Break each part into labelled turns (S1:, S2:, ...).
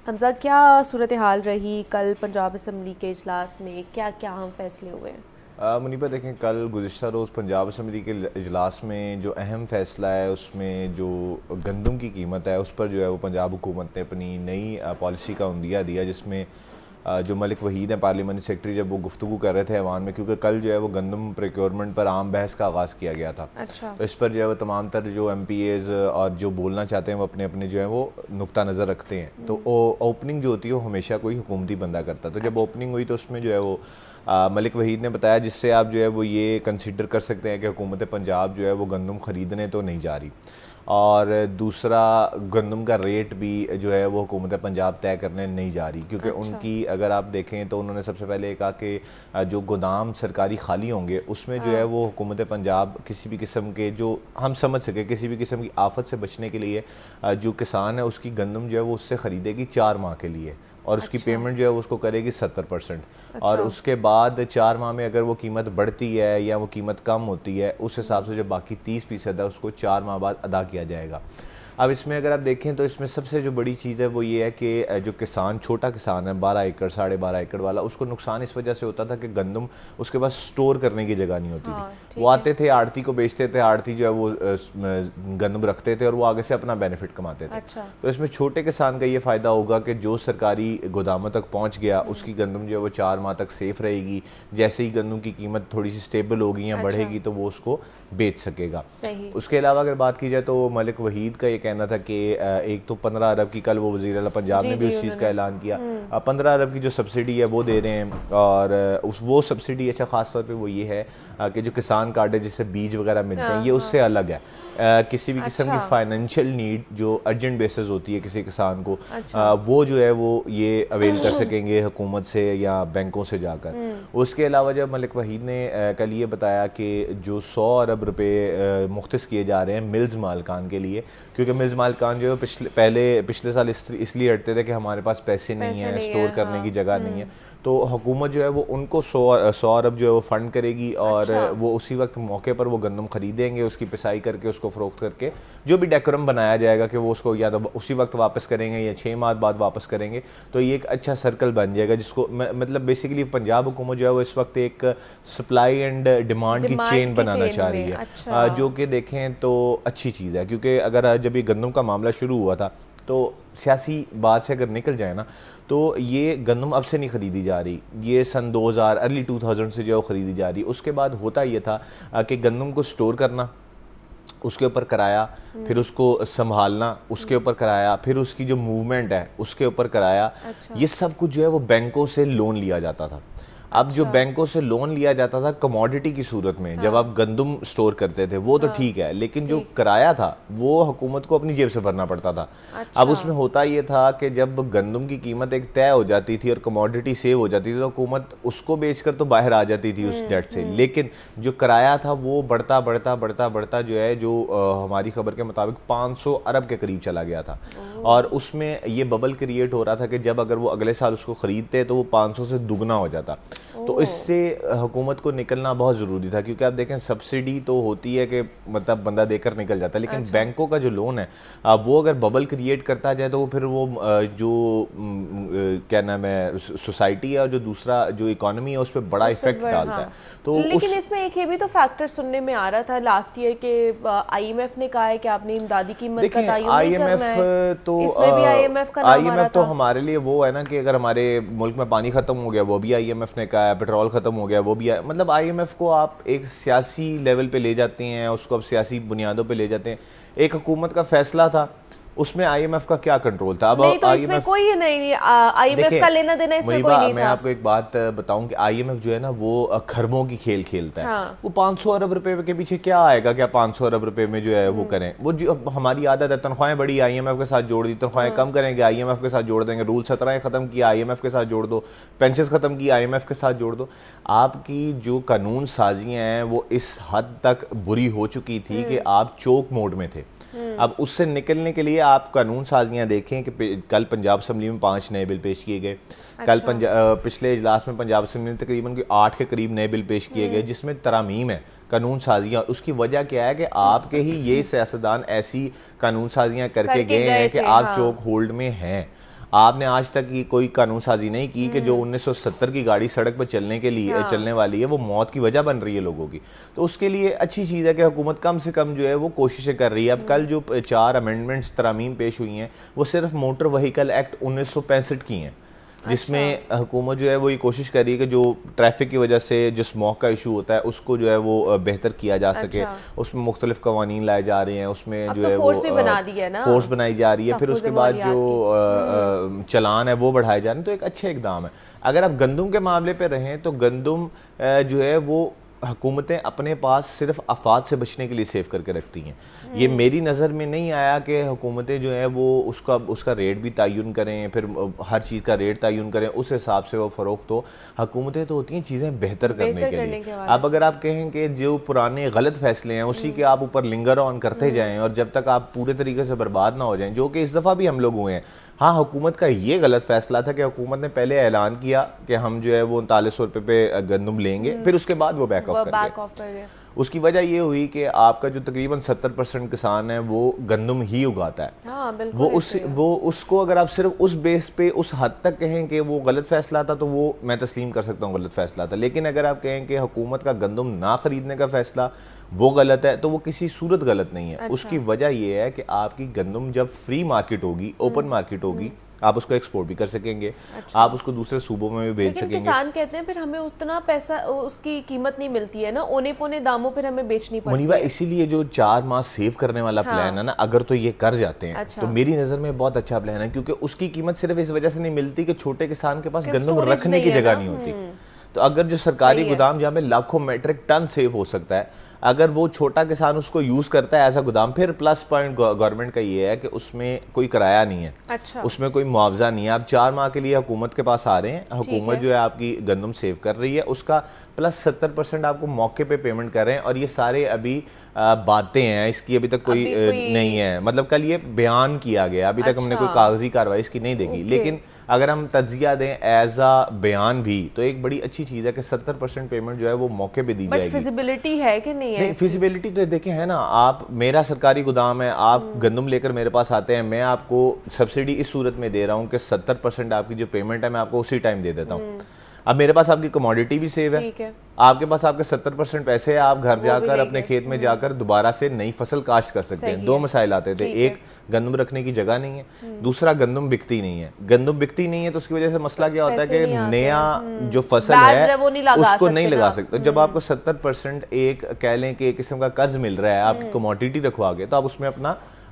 S1: हमजा, क्या सूरत हाल रही कल पंजाब असम्बली के इजलास में? क्या क्या अहम फैसले हुए?
S2: मुनीबा देखें, कल गुज़िश्ता रोज़ पंजाब असम्बली के इजलास में जो अहम फ़ैसला है उसमें जो गंदम की कीमत है उस पर जो है वो पंजाब हुकूमत ने अपनी नई पॉलिसी का उंदिया दिया, जिसमें जो मलिक वहीद हैं पार्लियामेंट्री सेक्रेटरी, जब वो गुफ्तगू कर रहे थे ऐवान में, क्योंकि कल जो है वो गंदम प्रोक्योरमेंट पर आम बहस का आगाज़ किया गया था।
S1: अच्छा।
S2: तो इस पर जो है वो तमाम तर जो MPAs और जो बोलना चाहते हैं वो अपने अपने जो है वो नुक्ता नज़र रखते हैं। तो ओपनिंग जो होती है वो हमेशा कोई हुकूमती बंदा करता है। तो जब
S1: अच्छा।
S2: ओपनिंग हुई तो उसमें जो है वो मलिक वहीद ने बताया, जिससे आप जो है वो ये कंसिडर कर सकते हैं कि हुकूमत पंजाब जो है वो गंदम ख़रीदने तो नहीं जा रही, और दूसरा गंदम का रेट भी जो है वो हुकूमत पंजाब तय करने नहीं जा रही, क्योंकि
S1: अच्छा।
S2: उनकी अगर आप देखें तो उन्होंने सबसे पहले कहा कि जो गोदाम सरकारी खाली होंगे उसमें जो है
S1: हाँ।
S2: वो हुकूमत पंजाब किसी भी किस्म के, जो हम समझ सके, किसी भी किस्म की आफत से बचने के लिए जो किसान है उसकी गंदम जो है वो उससे ख़रीदेगी 4 माह के लिए, और उसकी
S1: अच्छा।
S2: पेमेंट जो है वो उसको करेगी 70%। और
S1: अच्छा।
S2: उसके बाद 4 माह में अगर वो कीमत बढ़ती है या वो कीमत कम होती है, उस हिसाब से जो बाकी 30% है उसको 4 माह बाद अदा किया जाएगा। अब इसमें अगर आप देखें तो इसमें सबसे जो बड़ी चीज़ है वो ये है कि जो किसान, छोटा किसान है 12 एकड़ 12.5 एकड़ वाला, उसको नुकसान इस वजह से होता था कि गंदम उसके पास स्टोर करने की जगह नहीं होती थी।
S1: हाँ,
S2: वो
S1: ठीक है।
S2: आते थे, आड़ती को बेचते थे, आड़ती जो है वो गंदम रखते थे और वो आगे से अपना बेनिफिट कमाते थे।
S1: अच्छा।
S2: तो इसमें छोटे किसान का ये फ़ायदा होगा कि जो सरकारी गोदामों तक पहुँच गया उसकी गंदम जो है वो 4 माह तक सेफ़ रहेगी। जैसे ही गंदम की कीमत थोड़ी सी स्टेबल होगी या
S1: अच्छा।
S2: बढ़ेगी तो वो उसको बेच सकेगा।
S1: सही।
S2: उसके अलावा अगर बात की जाए तो मलिक वहीद का ये कहना था कि एक तो 15 अरब की, कल वो वज़ीर आला पंजाब
S1: जी
S2: ने भी
S1: जी,
S2: उस चीज़ का
S1: उन्होंने।
S2: ऐलान किया, 15 अरब की जो सब्सिडी है वो दे रहे हैं। और उस वो सब्सिडी अच्छा ख़ास तौर पे वो ये है कि जो किसान कार्ड है जिससे बीज वगैरह मिलते हैं
S1: हाँ
S2: ये उससे
S1: हाँ।
S2: अलग है। किसी भी किस्म की
S1: अच्छा।
S2: फाइनेंशियल नीड जो अर्जेंट बेसिस होती है किसी किसान को,
S1: अच्छा।
S2: वो जो है वो ये अवेल कर सकेंगे हुकूमत से या बैंकों से जाकर। उसके अलावा जब मलिक वहीद ने कल ये बताया कि जो 100 अरब रुपये मुख्तस किए जा रहे हैं मिल्स मालकान के लिए, क्योंकि मिल्स मालकान जो है पिछले साल इसलिए हटते थे कि हमारे पास पैसे नहीं
S1: पैसे
S2: हैं,
S1: नहीं
S2: स्टोर
S1: है,
S2: करने की
S1: हाँ।
S2: जगह नहीं है। तो हुकूमत जो है वो उनको 100 अरब जो है वो फ़ंड करेगी, और
S1: अच्छा।
S2: वो उसी वक्त मौके पर वो गंदम खरीदेंगे, उसकी पिसाई करके उसको फ़रोख्त करके जो भी डेकोरम बनाया जाएगा कि वो उसको या तो उसी वक्त वापस करेंगे या 6 माह बाद वापस करेंगे। तो ये एक अच्छा सर्कल बन जाएगा, जिसको मतलब बेसिकली पंजाब हुकूमत जो है वो इस वक्त एक सप्लाई एंड डिमांड की
S1: डिमांड
S2: चेन
S1: की
S2: बनाना
S1: चेन
S2: चाह
S1: में।
S2: रही है,
S1: अच्छा।
S2: जो कि देखें तो अच्छी चीज़ है। क्योंकि अगर जब ये गंदम का मामला शुरू हुआ था तो सियासी बात से अगर निकल जाए ना, तो ये गंदम अब से नहीं ख़रीदी जा रही, ये सन 2000 अर्ली 2000 से जो है वो ख़रीदी जा रही। उसके बाद होता ये था कि गंदम को स्टोर करना, उसके ऊपर किराया, फिर उसको संभालना, उसके ऊपर किराया, फिर उसकी जो मूवमेंट है उसके ऊपर किराया,
S1: अच्छा।
S2: ये सब कुछ जो है वो बैंकों से लोन लिया जाता था। अब जो
S1: अच्छा।
S2: बैंकों से लोन लिया जाता था कमोडिटी की सूरत में, जब आप
S1: हाँ
S2: गंदम स्टोर करते थे वो तो
S1: हाँ।
S2: ठीक है, लेकिन जो
S1: ठीक।
S2: किराया था वो हुकूमत को अपनी जेब से भरना पड़ता था। अब
S1: अच्छा।
S2: उसमें होता ये था कि जब गंदम की कीमत एक तय हो जाती थी और कमोडिटी सेव हो जाती थी तो हुकूमत उसको बेचकर तो बाहर आ जाती थी उस डेट से, लेकिन जो किराया था वो बढ़ता बढ़ता बढ़ता बढ़ता जो है, जो हमारी खबर के मुताबिक 500 अरब के करीब चला गया था। और उसमें ये बबल क्रिएट हो रहा था कि जब अगर वो अगले साल उसको ख़रीदते तो वो 500 से दुगना हो जाता। तो इससे हुकूमत को निकलना बहुत ज़रूरी था, क्योंकि आप देखें सब्सिडी तो होती है कि मतलब बंदा देकर निकल जाता है, लेकिन
S1: अच्छा।
S2: बैंकों का जो लोन है वो अगर बबल क्रिएट करता जाए तो फिर वो जो क्या नाम है सोसाइटी है और जो दूसरा जो इकोनॉमी है उस पर बड़ा
S1: उस पे
S2: इफेक्ट डालता है।
S1: हाँ।
S2: तो
S1: लेकिन
S2: उस
S1: इसमें एक ये भी तो फैक्टर सुनने में आ रहा था लास्ट ईयर के, आईएमएफ ने कहा है कि आपने इमदादी कीमत का
S2: देखें
S1: तयन नहीं करना
S2: आईएमएफ
S1: है।
S2: तो
S1: इसमें भी आईएमएफ का नाम आ रहा
S2: आईएमएफ तो
S1: था।
S2: हमारे लिए वो है ना कि अगर हमारे मुल्क में पानी खत्म हो गया वो भी आईएमएफ ने कहा है, पेट्रोल खत्म हो गया वो भी मतलब आईएमएफ को आप एक सियासी लेवल पे ले जाते हैं, उसको आप सियासी बुनियादों पे ले जाते हैं। एक हुकूमत का फैसला था, उसमें आईएमएफ का क्या कंट्रोल था? अब
S1: नहीं तो इसमें
S2: आईएमएफ,
S1: कोई नहीं, आईएमएफ का
S2: देखिए
S1: लेना देना इसमें कोई
S2: मुनीबा,
S1: नहीं
S2: मैं
S1: था।
S2: आपको एक बात बताऊं कि आईएमएफ जो है ना वो खरबों की खेल खेलता है।
S1: हाँ।
S2: वो 500 अरब रुपए के पीछे क्या आएगा, क्या 500 अरब रुपए में जो है वो करें? वो जो अब हमारी आदत है, तनख्वाहें बड़ी आईएमएफ के साथ जोड़ दी, तनख्वाहें कम करेंगे आईएमएफ के साथ जोड़ देंगे, रूल 17 खत्म किया आईएमएफ के साथ जोड़ दो, पेंशन खत्म की आईएमएफ के साथ जोड़ दो। आपकी जो कानून साजियां हैं वो इस हद तक बुरी हो चुकी थी कि आप चोक मोड में थे। अब उससे निकलने के लिए आप कानून साजियाँ देखें कि कल पंजाब असम्बली में 5 नए बिल पेश किए गए। कल
S1: अच्छा।
S2: पिछले इजलास में पंजाब असम्बली में तकरीबन 8 के करीब नए बिल पेश किए गए, जिसमें तरामीम है, कानून साजियाँ। उसकी वजह क्या है कि आपके ही ये सियासतदान ऐसी कानून साजियाँ करके गए हैं कि
S1: थे।
S2: आप
S1: हाँ।
S2: चोक होल्ड में हैं। आपने आज तक ये कोई कानून साजी नहीं की कि जो 1970 की गाड़ी सड़क पर चलने के लिए चलने वाली है वो मौत की वजह बन रही है लोगों की। तो उसके लिए अच्छी चीज़ है कि हुकूमत कम से कम जो है वो कोशिशें कर रही है। अब कल जो 4 अमेंडमेंट्स तरमीम पेश हुई हैं वो सिर्फ मोटर व्हीकल एक्ट 1965 की हैं, जिसमें हुकूमत जो है वो ये कोशिश कर रही है कि जो ट्रैफिक की वजह से जो स्मोक का इशू होता है उसको जो है वो बेहतर किया जा सके। उसमें मुख्तलिफ कवानीन लाए जा रहे हैं, उसमें जो है वो फोर्स बनाई जा रही है, फिर उसके बाद जो चलान है वो बढ़ाए जा रहे हैं। तो एक अच्छे इकदाम है। अगर आप गंदम के मामले पर रहें तो गंदम जो है वो हुकूमतें अपने पास सिर्फ आफात से बचने के लिए सेव करके रखती हैं। ये मेरी नज़र में नहीं आया कि हुकूमतें जो है वो उसका रेट भी तयन करें, फिर हर चीज़ का रेट तयन करें, उस हिसाब से वो फ़रोख्त हो। हुकूमतें तो होती हैं चीज़ें बेहतर करने के लिए। अब अगर आप कहें कि जो पुराने गलत फैसले हैं उसी के आप ऊपर लिंगर ऑन करते जाएँ और जब तक आप पूरे तरीके से बर्बाद ना हो जाएँ, जो कि इस दफ़ा भी हम लोग हुए हैं। हाँ, हुकूमत का ये गलत फैसला था कि हुकूमत ने पहले ऐलान किया कि हम जो है वो 3900 रुपये पे गंदम लेंगे, फिर उसके बाद वो बैक ऑफ कर गए। उसकी वजह ये हुई कि आपका जो तकरीबन 70% किसान है वो गंदम ही उगाता है।
S1: हाँ,
S2: वो उसको अगर आप सिर्फ उस बेस पे उस हद तक कहें कि वो गलत फैसला था तो वो मैं तस्लीम कर सकता हूँ गलत फैसला था। लेकिन अगर आप कहें कि हुकूमत का गंदम ना खरीदने का फैसला वो गलत है तो वो किसी सूरत गलत नहीं है। उसकी वजह यह है कि आपकी गंदम जब फ्री मार्केट होगी, ओपन मार्केट होगी, आप उसको एक्सपोर्ट भी कर सकेंगे, आप उसको दूसरे सूबों में भी भेज सकेंगे।
S1: किसान कहते हैं फिर हमें उतना पैसा, उसकी कीमत नहीं मिलती है ना, औने पौने दामों पर हमें बेचनी पड़ती है।
S2: मुनीबा, इसीलिए जो 4 माह सेव करने वाला प्लान है ना, अगर तो ये कर जाते हैं तो मेरी नजर में बहुत अच्छा प्लान है, क्योंकि उसकी कीमत सिर्फ इस वजह से नहीं मिलती कि छोटे किसान के पास गंदम रखने की जगह नहीं होती। तो अगर जो सरकारी गोदाम जहाँ पे लाखों मेट्रिक टन सेव हो सकता है, अगर वो छोटा किसान उसको यूज करता है ऐसा गोदाम, फिर प्लस पॉइंट गवर्नमेंट का ये है कि उसमें कोई किराया नहीं है, उसमें कोई मुआवजा नहीं है। आप 4 माह के लिए हुकूमत के पास आ रहे हैं, हुकूमत जो है आपकी गंदम सेव कर रही है, उसका प्लस 70% आपको मौके पे पेमेंट कर रहे हैं। और ये सारे अभी बातें हैं, इसकी अभी तक कोई नहीं है। मतलब कल ये बयान किया गया, अभी तक हमने कोई कागजी कार्रवाई इसकी नहीं देखी। लेकिन अगर हम तज्जिया दें एज आ बयान भी, तो एक बड़ी अच्छी चीज़ है कि 70% पेमेंट जो है वो मौके पे दी जाएगी।
S1: फिजिबिलिटी है कि नहीं,
S2: फिजिबिलिटी तो देखें है ना। आप, मेरा सरकारी गोदाम है, आप गंदम लेकर मेरे पास आते हैं, मैं आपको सब्सिडी इस सूरत में दे रहा हूँ कि 70% आपकी जो पेमेंट है मैं आपको उसी टाइम दे देता हूँ। अब मेरे पास आपकी कमोडिटी भी सेव है, आपके पास आपके 70% पैसे है, आप घर जाकर अपने खेत में जाकर दोबारा से नई फसल काश्त कर सकते हैं। 2 मसाइल आते थे, एक गंदम रखने की जगह नहीं है, दूसरा गंदम बिकती नहीं है। गंदम बिकती नहीं है तो उसकी वजह से मसला क्या होता है कि नया जो फसल है उसको नहीं लगा सकते। जब आपको 70% एक कह लें कि एक किस्म का कर्ज मिल रहा है, आप कमोडिटी रखवा के, तो आप उसमें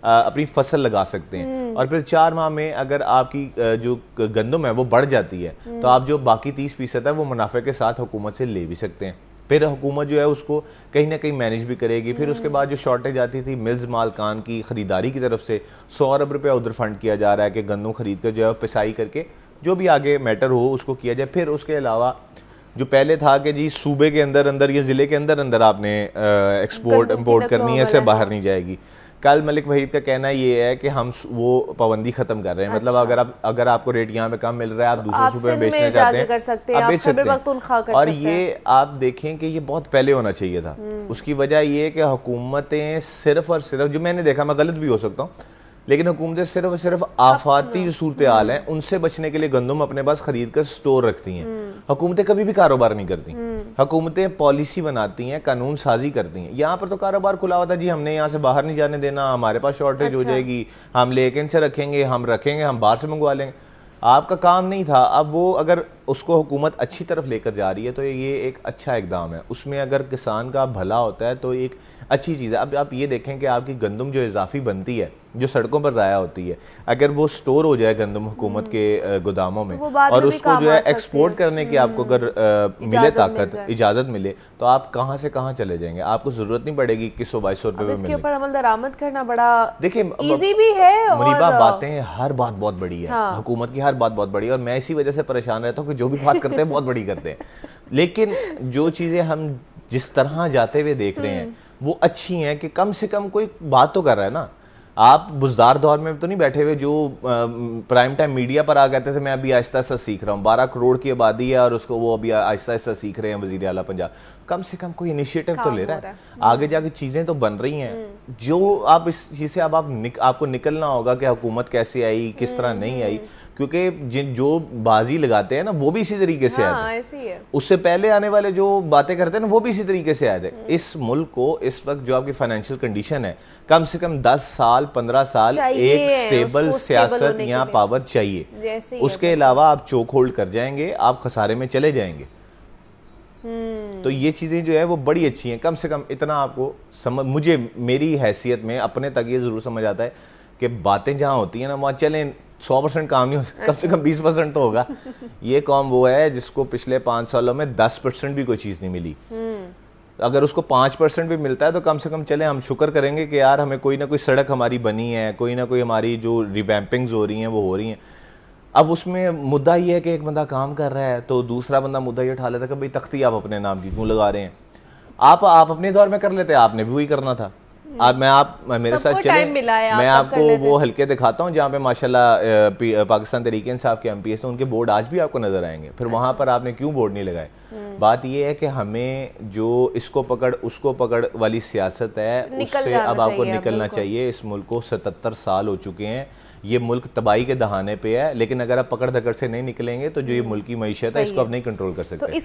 S2: अपनी फसल लगा सकते हैं। और फिर 4 माह में अगर आपकी जो गंदम है वो बढ़ जाती है तो आप जो बाकी 30% है वो मुनाफे के साथ हुकूमत से ले भी सकते हैं। फिर हुकूमत जो है उसको कहीं ना कहीं मैनेज भी करेगी। फिर उसके बाद जो शॉर्टेज आती थी मिल्स मालकान की खरीदारी की तरफ से 100 अरब रुपया उधर फंड किया जा रहा है कि गंदम खरीद कर जो है पिसाई करके जो भी आगे मैटर हो उसको किया जाए। फिर उसके अलावा जो पहले था कि जी सूबे के अंदर अंदर या ज़िले के अंदर अंदर आपने एक्सपोर्ट इम्पोर्ट करनी है, इससे बाहर नहीं जाएगी। कल मलिक वहीद का कहना ये है कि हम वो पाबंदी खत्म कर रहे हैं। मतलब अगर आपको रेट यहाँ पे कम मिल रहा है, आप दूसरे सूबे में बेचना चाहते हैं, आप बेच सकते हैं। और ये आप देखें कि ये बहुत पहले होना चाहिए था। उसकी वजह ये है कि हुकूमतें सिर्फ और सिर्फ, जो मैंने देखा, मैं गलत भी हो सकता हूँ, लेकिन हुकूमतें सिर्फ और सिर्फ आफाती जो सूरत हाल है उनसे बचने के लिए गंदम अपने पास खरीद कर स्टोर रखती हैं। हुकूमतें कभी भी कारोबार नहीं करती, हुकूमतें पॉलिसी बनाती हैं, कानून साजी करती हैं। यहाँ पर तो कारोबार खुला होता है, जी हमने यहाँ से बाहर नहीं जाने देना, हमारे पास शॉर्टेज हो जाएगी, हम लेकिन से रखेंगे, हम बाहर से मंगवा लेंगे। आपका काम नहीं था। अब वो अगर उसको हुकूमत अच्छी तरफ लेकर जा रही है तो ये एक अच्छा इकदाम है। उसमें अगर किसान का भला होता है तो एक अच्छी चीज़ है। अब आप ये देखें कि आपकी गंदम जो इजाफी बनती है, जो सड़कों पर ज़ाया होती है, अगर वो स्टोर हो जाए गंदम हुकूमत के गोदामों में और उसको जो है एक्सपोर्ट करने की आपको अगर मिले ताकत, इजाज़त मिले, तो आप कहाँ से कहाँ चले जाएंगे। आपको ज़रूरत नहीं पड़ेगी 2100-2200 रुपये में।
S1: इसके ऊपर अमल दरामद करना बड़ा
S2: देखिए
S1: इजी भी है।
S2: मुनीबा, बातें हर बात बहुत बड़ी है, हुकूमत की हर बात बहुत बड़ी है, और मैं इसी वजह से परेशान रहता हूँ कि जो भी बात करते हैं बहुत बड़ी करते हैं। लेकिन जो चीज़ें हम जिस तरह जाते हुए देख रहे हैं वो अच्छी हैं कि कम से कम कोई बात तो कर रहा है ना। आप बुजदार दौर में तो नहीं बैठे हुए जो प्राइम टाइम मीडिया पर आ कहते थे मैं अभी आहिस्ता आहिस्ता सीख रहा हूँ। 12 करोड़ की आबादी है और उसको वो अभी आहिस्ता आहिस्ता सीख रहे हैं वज़ीर आला पंजाब। कम से कम कोई इनिशिएटिव तो ले रहा है, आगे जाके चीज़ें तो बन रही हैं। जो आप इस चीज़ से आपको निकलना होगा कि हुकूमत कैसे आई, किस तरह नहीं आई। क्योंकि जो बाजी लगाते हैं ना वो भी इसी तरीके से आए
S1: हाँ
S2: थे।
S1: ऐसे ही है।
S2: उससे पहले आने वाले जो बातें करते हैं ना वो भी इसी तरीके से आए थे। इस मुल्क को इस वक्त जो आपकी फाइनेंशियल कंडीशन है, कम से कम 10 साल 15 साल
S1: चाहिए
S2: एक स्टेबल
S1: उसको स्टेबल
S2: सियासत
S1: होने के
S2: या
S1: लिए।
S2: पावर चाहिए।
S1: जैसे ही है
S2: उसके अलावा आप चोक होल्ड कर जाएंगे, आप खसारे में चले जाएंगे। तो ये चीज़ें जो है वो बड़ी अच्छी हैं। कम से कम इतना आपको समझ, मुझे मेरी हैसियत में अपने तक ये ज़रूर समझ आता है कि बातें जहाँ होती हैं ना वहाँ चलें 100% काम नहीं हो सकता, कम से कम 20% तो होगा। ये कौम वो है जिसको पिछले 5 सालों में 10% भी कोई चीज़ नहीं मिली। अगर उसको 5% भी मिलता है तो कम से कम चले हम शुक्र करेंगे कि यार हमें कोई ना कोई सड़क हमारी बनी है, कोई ना कोई हमारी जो रिवैम्पिंग्स हो रही हैं वो हो रही हैं। अब उसमें मुद्दा ये है कि एक बंदा काम कर रहा है तो दूसरा बंदा मुद्दा ये उठा लेता है कि भाई तख्ती आप अपने नाम की क्यों लगा रहे हैं। आप अपने दौर में कर लेते, आपने भी वही करना था। आप मेरे साथ चले, मैं आपको वो हल्के दिखाता हूँ जहाँ पे माशाल्लाह पाकिस्तान तहरीक इंसाफ के एमपीएस तो उनके बोर्ड आज भी आपको नजर आएंगे। फिर वहाँ पर आपने क्यों बोर्ड नहीं लगाए? बात ये है कि हमें जो इसको पकड़ उसको पकड़ वाली सियासत है उससे अब आपको निकलना चाहिए। इस मुल्क को 77 साल हो चुके हैं, ये मुल्क तबाही के दहाने पे है, लेकिन अगर आप पकड़ धकड़ से नहीं निकलेंगे तो जो ये मुल्क की मईशत है इसको आप नहीं कंट्रोल कर सकते।